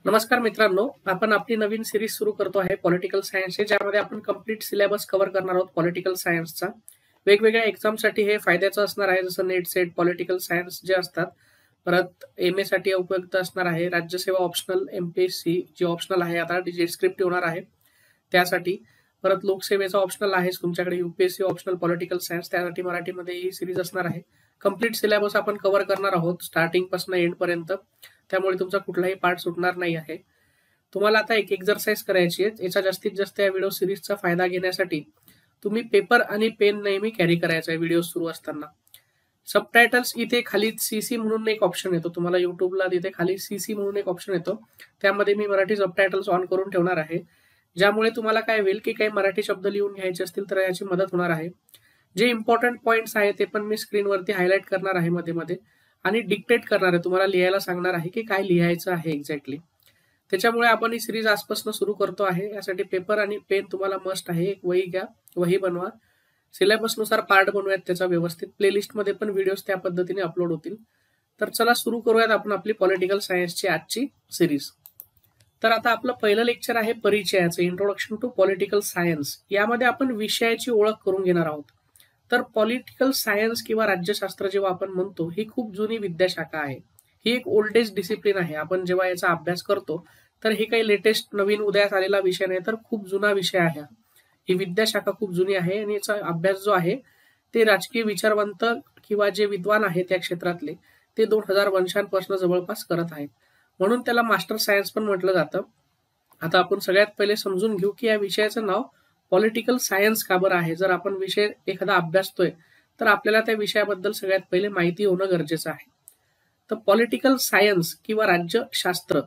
नमस्कार मित्रांनो, आपण आपली नवीन सिरीज सुरू करतो आहे पॉलिटिकल सायन्सचे, ज्यामध्ये आपण कंप्लीट सिलेबस कव्हर करणार आहोत पॉलिटिकल सायन्सचा. वेगवेगळ्या एक्झामसाठी हे फायद्याचं असणार आहे, जसं नेट सेट, पॉलिटिकल सायन्स जे असतात. परत MA साठी उपयुक्त असणार आहे, राज्यसेवा ऑप्शनल, MPSC जी ऑप्शनल आहे आता डिस्क्रिप्टिव्ह होणार आहे त्यासाठी. परत लोकसेवेचा ऑप्शनल आहे तुमच्याकडे, UPSC ऑप्शनल पॉलिटिकल सायन्स, त्यासाठी मराठीमध्ये ही सिरीज असणार आहे. कंप्लीट सिलेबस आपण कव्हर करणार आहोत स्टार्टिंग पासून एंड पर्यंत, त्यामुळे तुमचा कुठलाही पार्ट सुटणार नाही आहे. तुम्हाला आता एक एक्सरसाइज करायची आहे. याचा जास्तीत जास्त या व्हिडिओ सिरीजचा फायदा घेण्यासाठी तुम्ही पेपर आणि पेन नेहमी कॅरी करायचा आहे व्हिडिओ सुरू असताना. सबटायटल्स इथे खाली CC म्हणून एक ऑप्शन येतो तुम्हाला युट्यूबला, तिथे खाली CC म्हणून एक ऑप्शन येतो, त्यामध्ये मी मराठी सबटायटल्स ऑन करून ठेवणार आहे, ज्यामुळे तुम्हाला काय होईल की काही मराठी शब्द लिहून घ्यायचे असतील तर याची मदत होणार आहे. जे इम्पॉर्टंट पॉइंट्स आहेत ते पण मी स्क्रीनवरती हायलाइट करणार आहे मध्ये मध्ये, आणि डिक्टेट करणार आहे, तुम्हाला लिहायला सांगणार आहे की काय लिहायचं आहे एक्झॅक्टली. त्याच्यामुळे आपण ही सिरीज आजपासून सुरू करतो आहे. यासाठी पेपर आणि पेन तुम्हाला मस्ट आहे. एक वही घ्या, वही बनवा, सिलेबसनुसार पार्ट बनवूयात त्याचा व्यवस्थित. प्लेलिस्टमध्ये पण व्हिडिओज त्या पद्धतीने अपलोड होतील. तर चला सुरू करूयात आपण आपली पॉलिटिकल सायन्सची आजची सिरीज. तर आता आपलं पहिलं लेक्चर आहे परिचयाचं, इंट्रोडक्शन टू पॉलिटिकल सायन्स. यामध्ये आपण विषयाची ओळख करून घेणार आहोत. तर पॉलिटिकल सायन्स किंवा राज्यशास्त्र जेव्हा आपण म्हणतो, ही खूप जुनी विद्याशाखा आहे. ही एक ओल्डेस्ट डिसिप्लिन आहे. आपण जेव्हा याचा अभ्यास करतो तर हे काही लेटेस्ट नवीन उदयास आलेला विषय नाही, तर खूप जुना विषय आहे. ही विद्याशाखा खूप जुनी आहे आणि याचा अभ्यास जो आहे ते राजकीय विचारवंत किंवा जे विद्वान आहेत त्या क्षेत्रातले ते 2000 वर्षांपासून जवळपास करत आहेत, म्हणून त्याला मास्टर सायन्स पण म्हटलं जातं. आता आपण सगळ्यात पहिले समजून घेऊ की या विषयाचं नाव पॉलिटिकल सायन्स का बरं आहे. जर आपण विषय एखादा अभ्यासतोय तर आपल्याला त्या विषयाबद्दल सगळ्यात पहिले माहिती होणं गरजेचं आहे. तर पॉलिटिकल सायन्स किंवा राज्यशास्त्र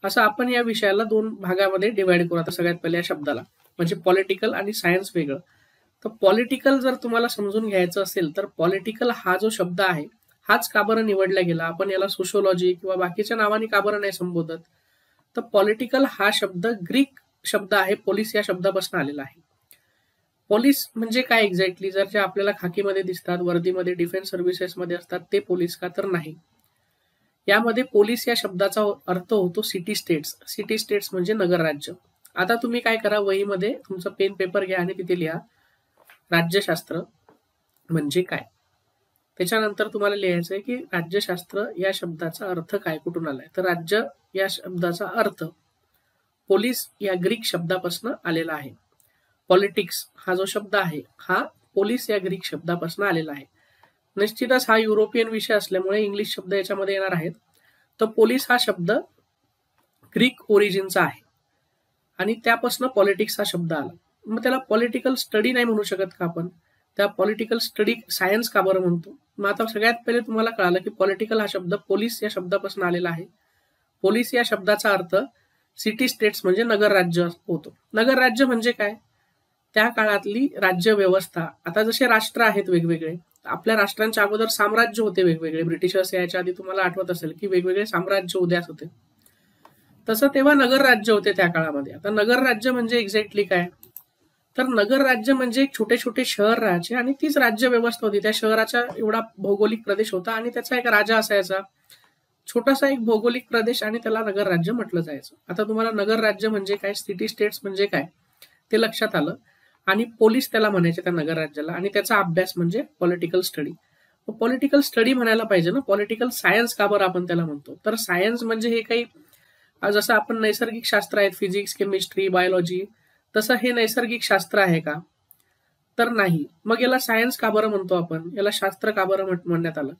असं आपण या विषयाला दोन भागामध्ये डिवाइड करू. आता सगळ्यात पहिले या शब्दाला, म्हणजे पॉलिटिकल आणि सायन्स वेगळं. तर पॉलिटिकल जर तुम्हाला समजून घ्यायचं असेल तर पॉलिटिकल हा जो शब्द आहे हाच का बरं निवडला गेला. आपण याला सोशोलॉजी किंवा बाकीच्या नावाने का बरं नाही संबोधत. तर पॉलिटिकल हा शब्द ग्रीक शब्द आहे, पोलिस या शब्दापासून आलेला आहे. पोलीस म्हणजे काय एक्झॅक्टली, जर जे आपल्याला खाकीमध्ये दिसतात, वर्दीमध्ये, डिफेन्स सर्व्हिसेसमध्ये असतात ते पोलीस का, तर नाही. यामध्ये पोलीस या शब्दाचा अर्थ होतो सिटी स्टेट्स. सिटी स्टेट्स म्हणजे नगर राज्य. आता तुम्ही काय करा, वहीमध्ये तुमचं पेन पेपर घ्या आणि तिथे लिहा राज्यशास्त्र म्हणजे काय. त्याच्यानंतर तुम्हाला लिहायचं आहे की राज्यशास्त्र या शब्दाचा अर्थ काय, कुठून आलाय. तर राज्य या शब्दाचा अर्थ पोलीस या ग्रीक शब्दापासून आलेला आहे. पॉलिटिक्स हा जो शब्द आहे हा पोलीस या ग्रीक शब्दापासून आलेला आहे. निश्चितच हा युरोपियन विषय असल्यामुळे इंग्लिश शब्द याच्यामध्ये येणार आहेत. तर पोलीस हा शब्द ग्रीक ओरिजिनचा आहे आणि त्यापासून पॉलिटिक्स हा शब्द आला. मग त्याला पॉलिटिकल स्टडी नाही म्हणू शकत का आपण, त्या पॉलिटिकल स्टडी सायन्स का बरं म्हणतो. मग आता सगळ्यात पहिले तुम्हाला कळालं की पॉलिटिकल हा शब्द पोलीस या शब्दापासून आलेला आहे. पोलीस या शब्दाचा अर्थ सिटी स्टेट्स म्हणजे नगर राज्य होतो. नगर राज्य म्हणजे काय, त्या काळातली राज्य व्यवस्था. आता जसे राष्ट्र आहेत वेगवेगळे, आपल्या राष्ट्रांच्या अगोदर साम्राज्य होते वेगवेगळे. ब्रिटिशर्स याच्या आधी तुम्हाला आठवत असेल की वेगवेगळे साम्राज्य उदयास होते, तसं तेव्हा नगर राज्य होते त्या काळामध्ये. आता नगर राज्य म्हणजे एक्झॅक्टली काय, तर नगर राज्य म्हणजे एक छोटे छोटे शहर राहायचे आणि तीच राज्य व्यवस्था होती. त्या शहराचा एवढा भौगोलिक प्रदेश होता आणि त्याचा एक राजा असायचा, छोटासा एक भौगोलिक प्रदेश, आणि त्याला नगर राज्य म्हटलं जायचं. आता तुम्हाला नगर राज्य म्हणजे काय, सिटी स्टेट्स म्हणजे काय ते लक्षात आलं. आणि पोलीस त्याला म्हणायचे त्या नगर राज्याला, आणि त्याचा अभ्यास म्हणजे पॉलिटिकल स्टडी. पॉलिटिकल स्टडी म्हणायला पाहिजे ना, पॉलिटिकल सायन्स का बरं आपण त्याला म्हणतो. तर सायन्स म्हणजे हे काही, जसं आपण नैसर्गिक शास्त्र आहेत, फिजिक्स, केमिस्ट्री, बायोलॉजी, तसं हे नैसर्गिक शास्त्र आहे का, तर नाही. मग याला सायन्स का बरं म्हणतो आपण, याला शास्त्र का बरं म्हणण्यात आलं.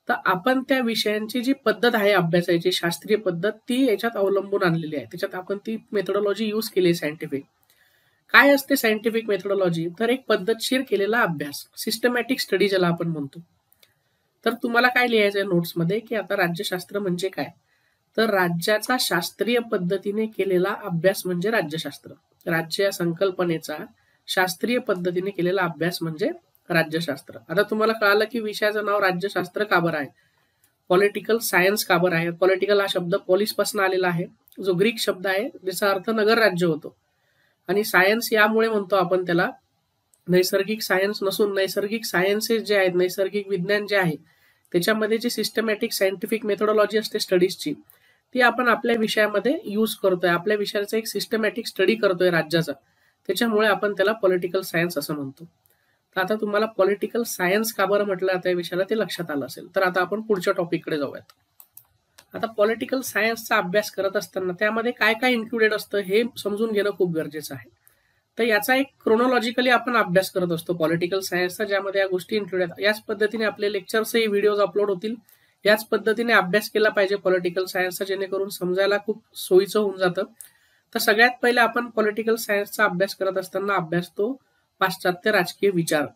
तर आपण त्या विषयांची जी पद्धत आहे अभ्यासाची, शास्त्रीय पद्धत, ती याच्यात अवलंबून आणलेली आहे. त्याच्यात आपण ती मेथोडॉलॉजी यूज केली आहे सायंटिफिक. काय असते सायंटिफिक मेथोडॉलॉजी, तर एक पद्धतशीर केलेला अभ्यास, सिस्टमॅटिक स्टडी ज्याला आपण म्हणतो. तर तुम्हाला काय लिहायचं आहे नोट्समध्ये की आता राज्यशास्त्र म्हणजे काय, तर राज्याचा शास्त्रीय पद्धतीने केलेला अभ्यास म्हणजे राज्यशास्त्र. राज्य या संकल्पनेचा शास्त्रीय पद्धतीने केलेला अभ्यास म्हणजे राज्यशास्त्र. आता तुम्हाला कळालं की विषयाचं नाव राज्यशास्त्र का बरं आहे, पॉलिटिकल सायन्स का बरं आहे. पॉलिटिकल हा शब्द पोलीस पासून आलेला आहे, जो ग्रीक शब्द आहे ज्याचा अर्थ नगर राज्य होतो. आणि सायन्स यामुळे म्हणतो आपण त्याला, नैसर्गिक सायन्स नसून नैसर्गिक सायन्सेस जे आहेत, नैसर्गिक विज्ञान जे आहे त्याच्यामध्ये जी सिस्टमॅटिक सायंटिफिक मेथोडॉलॉजी असते स्टडीजची, ती आपण आपल्या विषयामध्ये यूज करतोय, आपल्या विषयाचा एक सिस्टमॅटिक स्टडी करतोय राज्याचा. त्याच्यामुळे आपण त्याला पॉलिटिकल सायन्स असं म्हणतो. तर आता तुम्हाला पॉलिटिकल सायन्स का बरं म्हटलं जातं या विषयाला ते लक्षात आलं असेल. तर आता आपण पुढच्या टॉपिककडे जाऊयात. आता पॉलिटिकल सायन्सचा अभ्यास करत असताना त्यामध्ये काय काय इन्क्लुडेड असतं हे समजून घेणं खूप गरजेचं आहे. तर याचा एक क्रोनॉलॉजिकली आपण अभ्यास करत असतो पॉलिटिकल सायन्सचा, ज्यामध्ये या गोष्टी इन्क्लूड आहेत. याच पद्धतीने आपले लेक्चर्सही व्हिडिओज अपलोड होतील. याच पद्धतीने अभ्यास केला पाहिजे पॉलिटिकल सायन्सचा, जेणेकरून समजायला खूप सोयीचं होऊन जातं. तर सगळ्यात पहिले आपण पॉलिटिकल सायन्सचा अभ्यास करत असताना अभ्यासतो पाश्चात्य राजकीय विचार.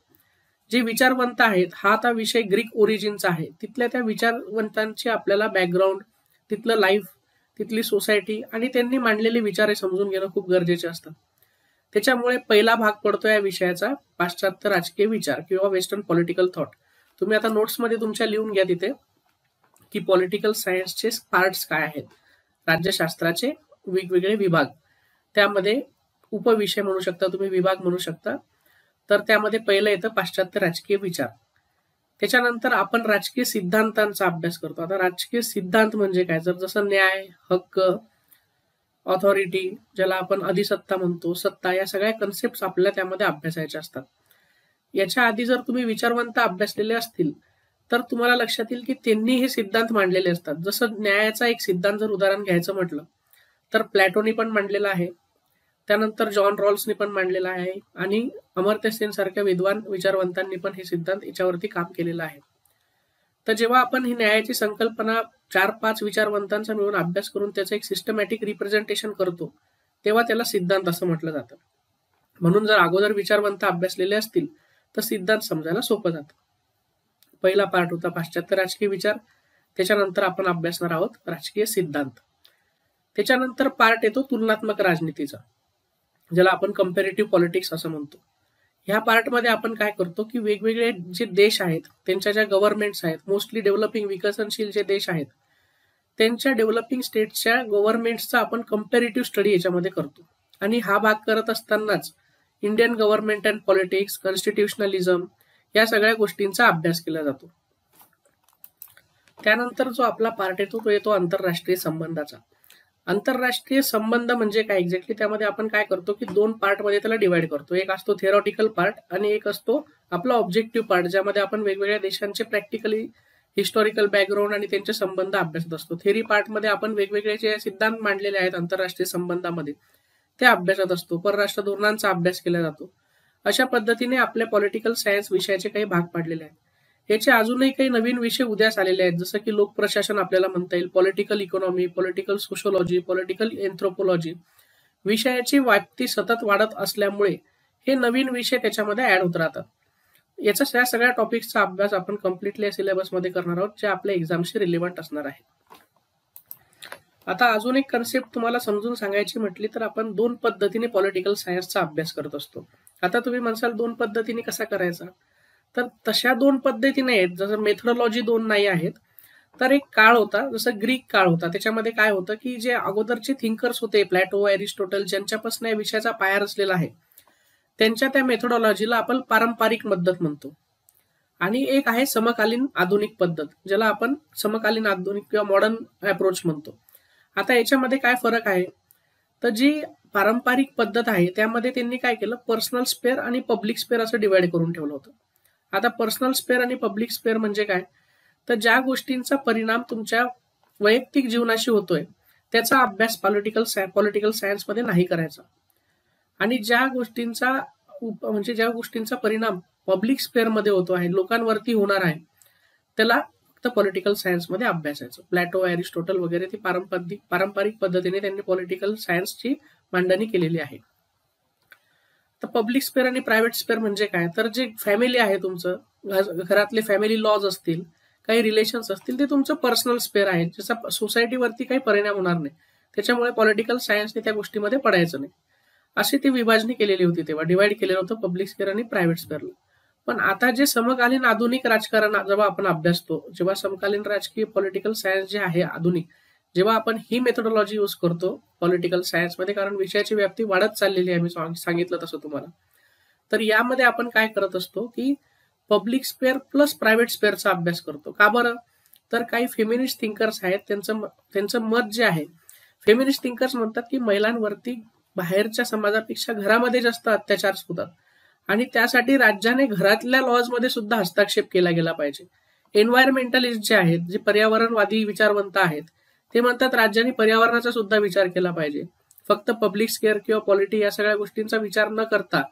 जे विचारवंत आहेत, हा आता विषय ग्रीक ओरिजिनचा आहे. तिथल्या त्या विचारवंतांची आपल्याला बॅकग्राऊंड, तिथलं लाईफ, तिथली सोसायटी आणि त्यांनी मांडलेले विचार हे समजून घेणं खूप गरजेचे असतं. त्याच्यामुळे पहिला भाग पडतो या विषयाचा पाश्चात्य राजकीय विचार किंवा वेस्टर्न पॉलिटिकल थॉट. तुम्ही आता नोट्समध्ये तुमच्या लिहून घ्या तिथे की पॉलिटिकल सायन्सचे पार्ट्स काय आहेत, राज्यशास्त्राचे वेगवेगळे विभाग, त्यामध्ये उपविषय म्हणू शकता तुम्ही, विभाग म्हणू शकता. तर त्यामध्ये पहिलं येतं पाश्चात्य राजकीय विचार. त्याच्यानंतर आपण राजकीय सिद्धांतांचा अभ्यास करतो. आता राजकीय सिद्धांत म्हणजे काय, तर जसं न्याय, हक्क, ऑथॉरिटी, ज्याला आपण अधिसत्ता म्हणतो, सत्ता, या सगळ्या कन्सेप्ट आपल्याला त्यामध्ये अभ्यासायच्या असतात. याच्या आधी जर तुम्ही विचारवंत अभ्यासलेले असतील तर तुम्हाला लक्षात येईल की त्यांनी हे सिद्धांत मांडलेले असतात. जसं न्यायाचा एक सिद्धांत जर उदाहरण घ्यायचं म्हटलं तर प्लॅटोनी पण मांडलेला आहे, त्यानंतर जॉन रॉल्सनी पण मांडलेला आहे आणि अमर्त्य सेन सारख्या विद्वान विचारवंतांनी पण हे सिद्धांत याच्यावरती काम केलेलं आहे. तर जेव्हा आपण ही न्यायाची संकल्पना 4-5 विचारवंतांचा मिळून अभ्यास करून त्याचं एक सिस्टमॅटिक रिप्रेझेंटेशन करतो, तेव्हा त्याला सिद्धांत असं म्हटलं जातं. म्हणून जर अगोदर विचारवंत अभ्यासलेले असतील तर सिद्धांत समजायला सोपं जातं. पहिला पार्ट होता पाश्चात्य राजकीय विचार. त्याच्यानंतर आपण अभ्यासणार आहोत राजकीय सिद्धांत. त्याच्यानंतर पार्ट येतो तुलनात्मक राजनीतीचा, ज्याला आपण कंपॅरेटिव्ह पॉलिटिक्स असं म्हणतो. ह्या पार्टमध्ये आपण काय करतो की वेगवेगळे जे देश आहेत, त्यांच्या ज्या गव्हर्नमेंट्स आहेत, मोस्टली डेव्हलपिंग विकसनशील जे देश आहेत, त्यांच्या डेव्हलपिंग स्टेट्सच्या गव्हर्नमेंट्सचा आपण कंपॅरेटिव्ह स्टडी याच्यामध्ये करतो. आणि हा भाग करत असतानाच Indian government and politics, constitutionalism, या सगळ्या गोष्टींचा अभ्यास केला जातो. त्यानंतर जो आपला पार्ट येतो तो येतो आंतरराष्ट्रीय संबंधाचा. आंतरराष्ट्रीय संबंध म्हणजे काय एक्झॅक्टली, त्यामध्ये आपण काय करतो की 2 पार्टमध्ये त्याला डिवाइड करतो. एक असतो थेरॉटिकल पार्ट आणि एक असतो आपला ऑब्जेक्टिव्ह पार्ट, ज्यामध्ये आपण वेगवेगळ्या देशांचे प्रॅक्टिकली हिस्टॉरिकल बॅकग्राऊंड आणि त्यांचे संबंध अभ्यासत असतो. थेरी पार्टमध्ये आपण वेगवेगळे जे सिद्धांत मांडलेले आहेत आंतरराष्ट्रीय संबंधामध्ये ते अभ्यासत असतो. परराष्ट्र धोरणांचा अभ्यास केला जातो. अशा पद्धतीने आपल्या पॉलिटिकल सायन्स विषयाचे काही भाग पाडलेले आहेत. याचे अजूनही काही नवीन विषय उदयास आलेले आहेत, जसं की लोकप्रशासन आपल्याला म्हणता येईल, political economy, political sociology, political anthropology. विषयाची व्याप्ती सतत वाढत असल्यामुळे हे नवीन विषय त्याच्यामध्ये ऍड होत राहतात. या सगळ्या टॉपिक्सचा अभ्यास आपण कम्प्लिटली सिलेबसमध्ये करणार आहोत, जे आपल्या एक्झामशी रिलेव्हंट असणार आहे. आता अजून एक कन्सेप्ट तुम्हाला समजून सांगायची म्हटली तर आपण 2 पद्धतीने पॉलिटिकल सायन्सचा अभ्यास करत असतो. आता तुम्ही म्हणसाल 2 पद्धतीने कसा करायचा, तर तशा 2 पद्धतीने आहेत. जसं मेथोडॉलॉजी 2 नाही आहेत. तर एक काळ होता, जसं ग्रीक काळ होता. त्याच्यामध्ये काय होतं की जे अगोदरचे थिंकर्स होते, प्लॅटो, एरिस्टॉटल, ज्यांच्यापासून या विषयाचा पाया रचलेला आहे, त्यांच्या त्या मेथोडॉलॉजीला आपण पारंपरिक पद्धत म्हणतो. आणि एक आहे समकालीन आधुनिक पद्धत, ज्याला आपण समकालीन आधुनिक किंवा मॉडर्न अप्रोच म्हणतो. आता याच्यामध्ये काय फरक आहे, तर जी पारंपरिक पद्धत आहे त्यामध्ये त्यांनी काय केलं, पर्सनल स्पेअर आणि पब्लिक स्पेअर असं डिवाइड करून ठेवलं होतं. आता पर्सनल स्पेअर आणि पब्लिक स्पेअर म्हणजे काय, तर ज्या गोष्टींचा परिणाम तुमच्या वैयक्तिक जीवनाशी होतोय त्याचा अभ्यास पॉलिटिकल सायन्समध्ये नाही करायचा. आणि ज्या गोष्टींचा परिणाम पब्लिक स्पेअरमध्ये होतो आहे, लोकांवरती होणार आहे, त्याला फक्त पॉलिटिकल सायन्समध्ये अभ्यासायचं. प्लॅटो, एरिस्टॉटल वगैरे ती पारंपरिक पद्धतीने त्यांनी पॉलिटिकल सायन्सची मांडणी केलेली आहे. तर पब्लिक स्पेअर आणि प्रायव्हेट स्पेअर म्हणजे काय, तर जे फॅमिली आहे तुमचं, घरातले फॅमिली लॉज असतील, काही रिलेशन्स असतील, ते तुमचं पर्सनल स्पेअर आहे, ज्याचा सोसायटीवरती काही परिणाम होणार नाही. त्याच्यामुळे पॉलिटिकल सायन्सने त्या गोष्टीमध्ये पडायचं नाही, अशी ती विभाजणी केलेली होती. तेव्हा डिवाइड केलेलं होतं पब्लिक स्पेअर आणि प्रायव्हेट स्पेअरला. पण आता जे समकालीन आधुनिक राजकारण जेव्हा आपण अभ्यासतो, जेव्हा समकालीन राजकीय पॉलिटिकल सायन्स जे आहे आधुनिक, जेव्हा आपण ही मेथोडॉलॉजी यूज करतो पॉलिटिकल सायन्समध्ये, कारण विषयाची व्याप्ती वाढत चाललेली आहे, मी सांगितलं तसं तुम्हाला, तर यामध्ये आपण काय करत असतो की पब्लिक स्पेअर प्लस प्रायव्हेट स्पेअरचा अभ्यास करतो. का बरं, तर काही फेमिनिस्ट थिंकर्स आहेत, त्यांचं मत जे आहे, फेमिनिस्ट थिंकर्स म्हणतात की महिलांवरती बाहेरच्या समाजापेक्षा घरामध्ये जास्त अत्याचार होतात आणि त्यासाठी राज्याने घरातल्या लॉजमध्ये सुद्धा हस्तक्षेप केला गेला पाहिजे. एन्व्हायरमेंटलिस्ट जे आहेत, जे पर्यावरणवादी विचारवंत आहेत, ते म्हणतात राज्यांनी पर्यावरणाचा सुद्धा विचार केला पाहिजे. फक्त पब्लिक स्केअर किंवा पॉलिटी या सगळ्या गोष्टींचा विचार न करता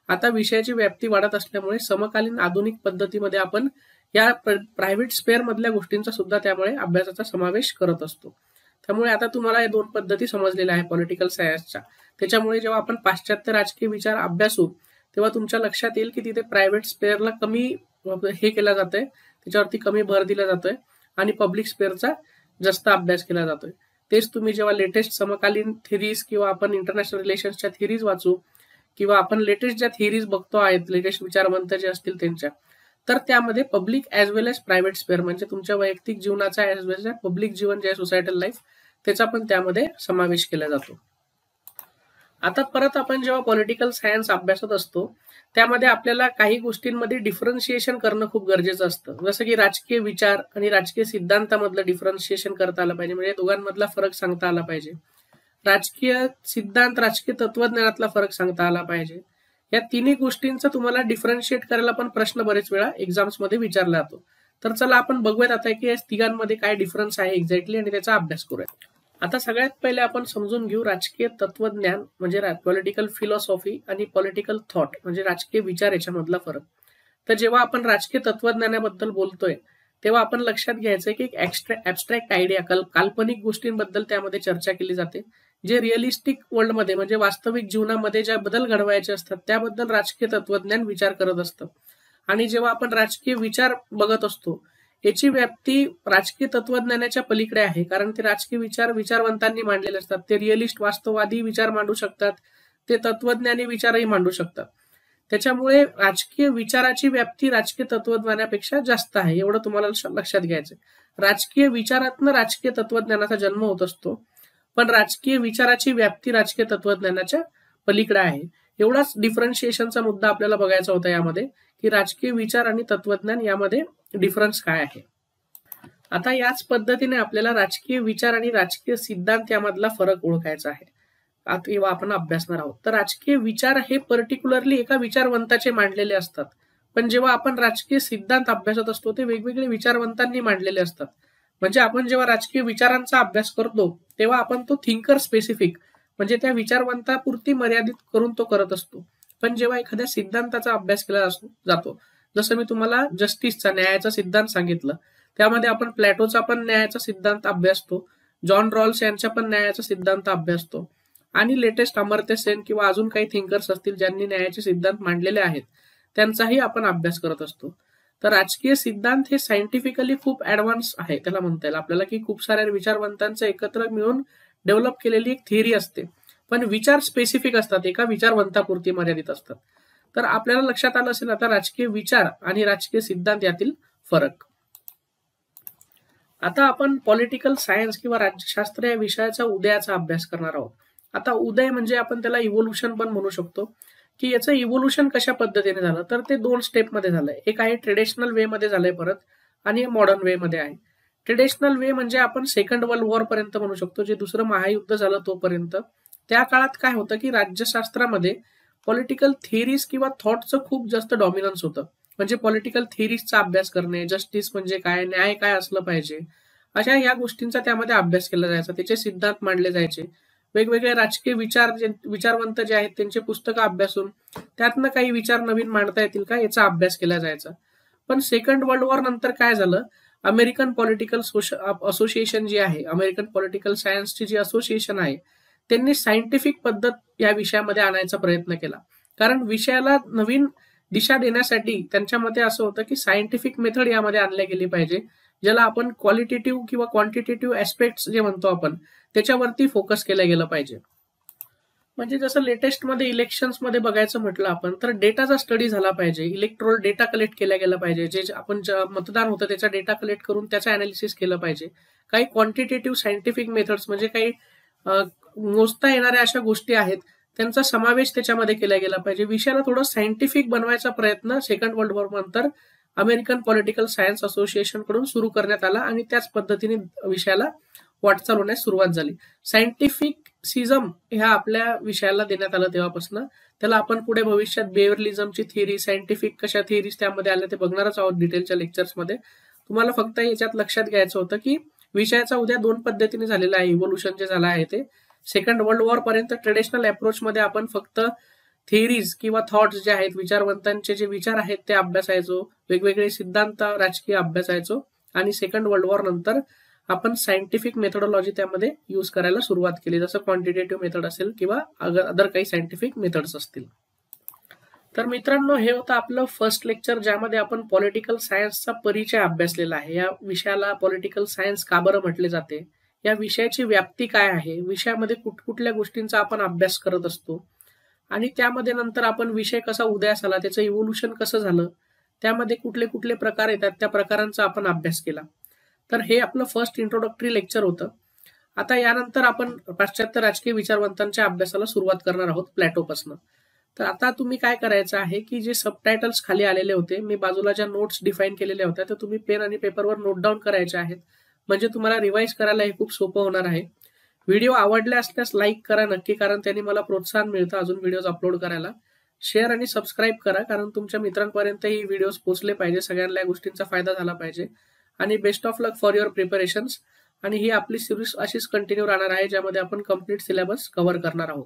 आता विषयाची व्याप्ती वाढत असल्यामुळे समकालीन आधुनिक पद्धतीमध्ये आपण या प्रायव्हेट स्पेअर मधल्या गोष्टींचा सुद्धा त्यामुळे अभ्यासाचा समावेश करत असतो. त्यामुळे आता तुम्हाला या दोन पद्धती समजलेल्या आहे पॉलिटिकल सायन्सच्या. त्याच्यामुळे जेव्हा आपण पाश्चात्य राजकीय विचार अभ्यासू तेव्हा तुमच्या लक्षात येईल की तिथे प्रायव्हेट स्पेअरला कमी हे केलं जातंय, त्याच्यावरती कमी भर दिला जातोय आणि पब्लिक स्पेअरचा जास्त अभ्यास केला जातोय. तेच तुम्ही जेव्हा लेटेस्ट समकालीन थिरीज किंवा आपण इंटरनॅशनल रिलेशन्सच्या थिरीज वाचू किंवा आपण लेटेस्ट ज्या थिरीज बघतो आहेत, लेटेस्ट विचारवंत जे असतील त्यांच्या, तर त्यामध्ये पब्लिक ऍज वेल एज प्रायव्हेट स्पेअर म्हणजे तुमच्या वैयक्तिक जीवनाचा ऍज वेल एज पब्लिक जीवन जे आहे सोसायटल लाईफ त्याचा पण त्यामध्ये समावेश केला जातो. आता परत आपण जेव्हा पॉलिटिकल सायन्स अभ्यासत असतो त्यामध्ये आपल्याला काही गोष्टींमध्ये डिफरन्शिएशन करणं खूप गरजेचं असतं. जसं की राजकीय विचार आणि राजकीय सिद्धांतामधलं डिफरन्शिएशन करता आलं पाहिजे, म्हणजे दोघांमधला फरक सांगता आला पाहिजे. राजकीय सिद्धांत राजकीय तत्वज्ञानातला फरक सांगता आला पाहिजे. या तिन्ही गोष्टींचा तुम्हाला डिफरन्शिएट करायला पण प्रश्न बरेच वेळा एक्झाम्स मध्ये विचारला जातो. तर चला आपण बघूयात आता की या तिघांमध्ये काय डिफरन्स आहे एक्झॅक्टली आणि त्याचा अभ्यास करूया. आता सगळ्यात पहिले आपण समजून घेऊ राजकीय तत्वज्ञान म्हणजे पॉलिटिकल फिलॉसॉफी आणि पॉलिटिकल थॉट म्हणजे राजकीय विचार याच्यामधला फरक. तर जेव्हा आपण राजकीय तत्वज्ञानाबद्दल बोलतोय तेव्हा आपण लक्षात घ्यायचंय की एक ऍबस्ट्रॅक्ट आयडिया काल्पनिक गोष्टींबद्दल त्यामध्ये चर्चा केली जाते. जे रिअलिस्टिक वर्ल्डमध्ये म्हणजे वास्तविक जीवनामध्ये ज्या बदल घडवायचे असतात त्याबद्दल राजकीय तत्वज्ञान विचार करत असतं. आणि जेव्हा आपण राजकीय विचार बघत असतो याची व्याप्ती राजकीय तत्वज्ञानाच्या पलीकडे आहे, कारण ते राजकीय विचार विचारवंतांनी मांडलेले असतात. ते रिअलिस्ट वास्तववादी विचार मांडू शकतात, ते तत्वज्ञानी विचारही मांडू शकतात. त्याच्यामुळे राजकीय विचाराची व्याप्ती राजकीय तत्वज्ञानापेक्षा जास्त आहे, एवढं तुम्हाला लक्षात घ्यायचंय. राजकीय विचारातनं राजकीय तत्वज्ञानाचा जन्म होत असतो, पण राजकीय विचाराची व्याप्ती राजकीय तत्वज्ञानाच्या पलीकडे आहे. एवढाच डिफरन्शिएशनचा मुद्दा आपल्याला बघायचा होता यामध्ये की राजकीय विचार आणि तत्वज्ञान यामध्ये डिफरन्स काय आहे. आता याच पद्धतीने आपल्याला राजकीय विचार आणि राजकीय सिद्धांत यामधला फरक ओळखायचा आहे. आता आपण अभ्यासणार आहोत. तर राजकीय विचार हे पर्टिक्युलरली एका विचारवंताचे मांडलेले असतात, पण जेव्हा आपण राजकीय सिद्धांत अभ्यासत असतो ते वेगवेगळे विचारवंतांनी मांडलेले असतात. म्हणजे आपण जेव्हा राजकीय विचारांचा अभ्यास करतो तेव्हा आपण तो थिंकर स्पेसिफिक म्हणजे त्या विचारवंतापुरती मर्यादित करून तो करत असतो. पण जेव्हा एखाद्या सिद्धांताचा अभ्यास केला जातो, जसं मी तुम्हाला जस्टिसचा न्यायाचा सिद्धांत सांगितलं, त्यामध्ये आपण प्लॅटोचा पण न्यायाचा सिद्धांत अभ्यासतो, जॉन रॉल्स यांचा पण न्यायाचा सिद्धांत अभ्यासतो आणि लेटेस्ट अमर्त्य सेन किंवा अजून काही थिंकर्स असतील ज्यांनी न्यायाचे सिद्धांत मांडलेले आहेत त्यांचाही आपण अभ्यास करत असतो. तर राजकीय सिद्धांत हे सायंटिफिकली खूप ऍडव्हान्स आहे, त्याला म्हणता येईल आपल्याला की खूप साऱ्या विचारवंतांचं एकत्र मिळून डेव्हलप केलेली एक थिअरी असते, पण विचार स्पेसिफिक असतात, एका विचारवंतापुरती मर्यादित असतात. तर आपल्याला लक्षात आलं असेल आता राजकीय विचार आणि राजकीय सिद्धांत यातील फरक. आता आपण पॉलिटिकल सायन्स किंवा राज्यशास्त्र या विषयाचा उदयाचा अभ्यास करणार आहोत. आता उदय म्हणजे आपण त्याला इव्होल्युशन पण म्हणू शकतो की याचं इव्होल्युशन कशा पद्धतीने झालं, तर ते दोन स्टेपमध्ये झालंय. एक आहे ट्रेडिशनल वे मध्ये झालंय परत आणि मॉडर्न वे मध्ये आहे. ट्रेडिशनल वे म्हणजे आपण सेकंड वर्ल्ड वॉर पर्यंत म्हणू शकतो, जे दुसरं महायुद्ध झालं तोपर्यंत. त्या काळात काय होतं की राज्यशास्त्रामध्ये पॉलिटिकल थिअरीज किंवा थॉटचं खूप जास्त डॉमिनन्स होतं. म्हणजे पॉलिटिकल थिअरीजचा अभ्यास करणे, जस्टिस म्हणजे काय, न्याय काय असलं पाहिजे, अशा या गोष्टींचा त्यामध्ये अभ्यास केला जायचा. त्याचे सिद्धांत मांडले जायचे. वेगवेगळे राजकीय विचारवंत जे आहेत त्यांचे पुस्तकं अभ्यासून त्यातनं काही विचार नवीन मांडता येतील का याचा अभ्यास केला जायचा. पण सेकंड वर्ल्ड वॉर नंतर काय झालं, अमेरिकन पॉलिटिकल असोसिएशन जी आहे, अमेरिकन पॉलिटिकल सायन्सची जी असोसिएशन आहे, त्यांनी सायंटिफिक पद्धत या विषयामध्ये आणायचा प्रयत्न केला. कारण विषयाला नवीन दिशा देण्यासाठी त्यांच्या मते असं होतं की सायंटिफिक मेथड यामध्ये आणल्या गेली पाहिजे, ज्याला आपण क्वालिटेटिव्ह किंवा क्वांटिटेटिव्ह ऍस्पेक्ट्स जे म्हणतो आपण त्याच्यावरती फोकस केलं गेलं पाहिजे. म्हणजे जसं लेटेस्ट मध्ये इलेक्शन्स मध्ये बघायचं म्हटलं आपण तर डेटाचा स्टडी झाला पाहिजे, इलेक्ट्रोल डेटा कलेक्ट केला गेला पाहिजे, जे आपण मतदान होतं त्याचा डेटा कलेक्ट करून त्याचं अनालिसिस केलं पाहिजे. काही क्वांटिटेटिव्ह सायंटिफिक मेथड्स म्हणजे काही मोजता येणाऱ्या अशा गोष्टी आहेत त्यांचा समावेश त्याच्यामध्ये केला गेला पाहिजे. विषयाला थोडं सायंटिफिक बनवायचा प्रयत्न सेकंड वर्ल्ड वॉर नंतर अमेरिकन पॉलिटिकल सायन्स असोसिएशन कडून सुरू करण्यात आला आणि त्याच पद्धतीने विषयाला वाटचाल होण्यास सुरुवात झाली. सायंटिफिसिझम ह्या आपल्या विषयाला देण्यात आलं तेव्हापासून. त्याला आपण पुढे भविष्यात बेव्हरलिझमची थिअरी, सायंटिफिक कशा थिअरीज त्यामध्ये आल्या ते बघणारच आहोत डिटेलच्या लेक्चर्समध्ये. तुम्हाला फक्त याच्यात लक्षात घ्यायचं होतं की विषयाचा उद्या 2 पद्धतीने झालेला आहे. इव्होल्युशन जे झालं आहे ते सेकंड वर्ल्ड वॉर पर्यंत ट्रेडिशनल अप्रोच मध्ये आपण फक्त थिअरीज किंवा थॉट्स जे आहेत, विचारवंतांचे जे विचार आहेत ते अभ्यासायचो, वेगवेगळे सिद्धांत राजकीय अभ्यासायचो. आणि सेकंड वर्ल्ड वॉर नंतर आपण सायंटिफिक मेथोडॉलॉजी त्यामध्ये यूज करायला सुरुवात केली, जसं क्वांटिटेटिव्ह मेथड असेल किंवा अदर काही सायंटिफिक मेथड्स असतील. तर मित्रांनो, हे होतं आपलं फर्स्ट लेक्चर, ज्यामध्ये आपण पॉलिटिकल सायन्सचा परिचय अभ्यासलेला आहे. या विषयाला पॉलिटिकल सायन्स का बरं म्हटले जाते, या विषयाची व्याप्ती काय आहे, विषयामध्ये कुठल्या गोष्टींचा आपण अभ्यास करत असतो, आणि त्यामध्ये नंतर आपण विषय कसा उदयास आला, त्याचं इव्होल्युशन कसं झालं, त्यामध्ये कुठले कुठले प्रकार येतात, त्या प्रकारांचा आपण अभ्यास केला. तर हे आपलं फर्स्ट इंट्रोडक्टरी लेक्चर होतं. आता यानंतर आपण पाश्चात्य राजकीय विचारवंतांच्या अभ्यासाला सुरुवात करणार आहोत प्लॅटोपासून. तर आता तुम्ही काय करायचं आहे की जे सबटायटल्स खाली आलेले होते, मी बाजूला ज्या नोट्स डिफाईन केलेल्या होत्या, तर तुम्ही पेन आणि पेपरवर नोट डाऊन करायचे आहेत, म्हणजे तुम्हाला रिवाइज करायला हे खूप सोपं होणार आहे. व्हिडिओ आवडले असल्यास लाईक करा नक्की, कारण त्यांनी मला प्रोत्साहन मिळतं अजून व्हिडिओज अपलोड करायला. शेअर आणि सबस्क्राईब करा, कारण तुमच्या मित्रांपर्यंत ही व्हिडिओज पोहोचले पाहिजे, सगळ्यांना या गोष्टींचा फायदा झाला पाहिजे. आणि best of luck for your preparations. आणि ही आपली सिरीज अशीच कंटिन्यू राहणार आहे, ज्यामध्ये आपण कम्प्लीट सिलेबस कव्हर करणार आहोत.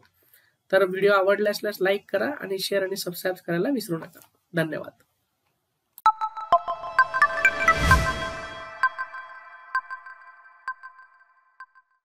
तर व्हिडिओ आवडला असल्यास लाईक करा आणि शेअर आणि सबस्क्राईब करायला विसरू नका. धन्यवाद.